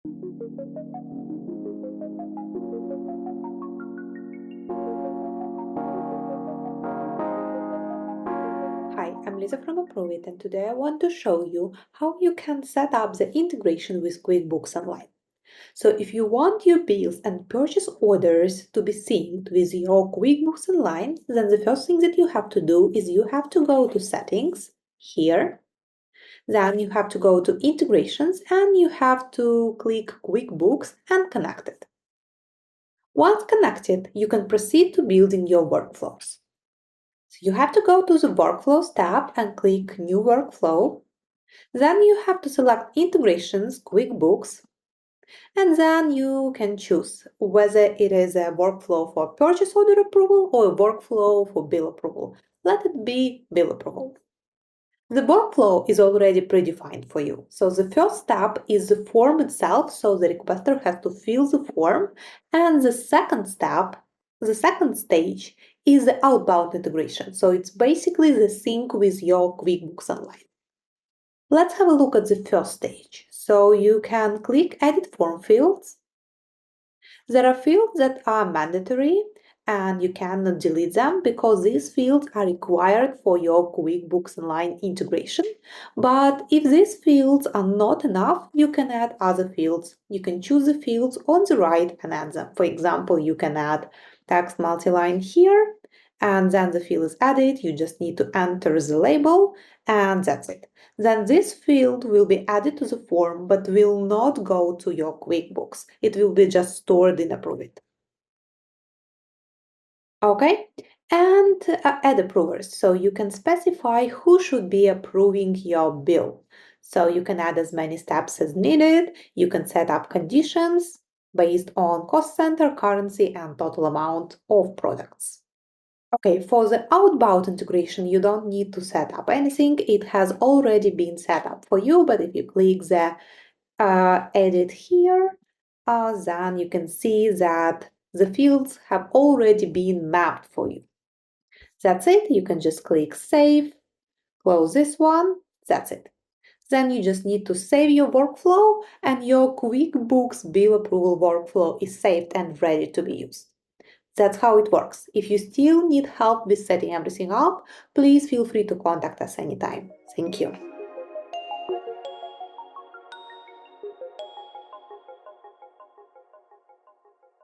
Hi, I'm Lisa from Approveit, and today I want to show you how you can set up the integration with QuickBooks Online. So if you want your bills and purchase orders to be synced with your QuickBooks Online, then the first thing that you have to do is you have to go to Settings here, then you have to go to Integrations, and you have to click QuickBooks and connect it. Once connected, you can proceed to building your workflows. So you have to go to the Workflows tab and click New Workflow. Then you have to select Integrations, QuickBooks, and then you can choose whether it is a workflow for purchase order approval or a workflow for bill approval. Let it be bill approval. The workflow is already predefined for you. So the first step is the form itself, so the requester has to fill the form, and the second stage is the outbound integration. So it's basically the sync with your QuickBooks Online. Let's have a look at the first stage. So you can click Edit Form Fields. There are fields that are mandatory and you cannot delete them because these fields are required for your QuickBooks Online integration. But if these fields are not enough, you can add other fields. You can choose the fields on the right and add them. For example, you can add text multiline here, and then the field is added. You just need to enter the label, and that's it. Then this field will be added to the form but will not go to your QuickBooks. It will be just stored in Approveit. Okay, and add approvers. So you can specify who should be approving your bill. So you can add as many steps as needed. You can set up conditions based on cost center, currency, and total amount of products. Okay, for the outbound integration, you don't need to set up anything. It has already been set up for you, but if you click the edit here, then you can see that the fields have already been mapped for you. That's it. You can just click Save, close this one. That's it. Then you just need to save your workflow, and your QuickBooks bill approval workflow is saved and ready to be used. That's how it works. If you still need help with setting everything up, please feel free to contact us anytime. Thank you.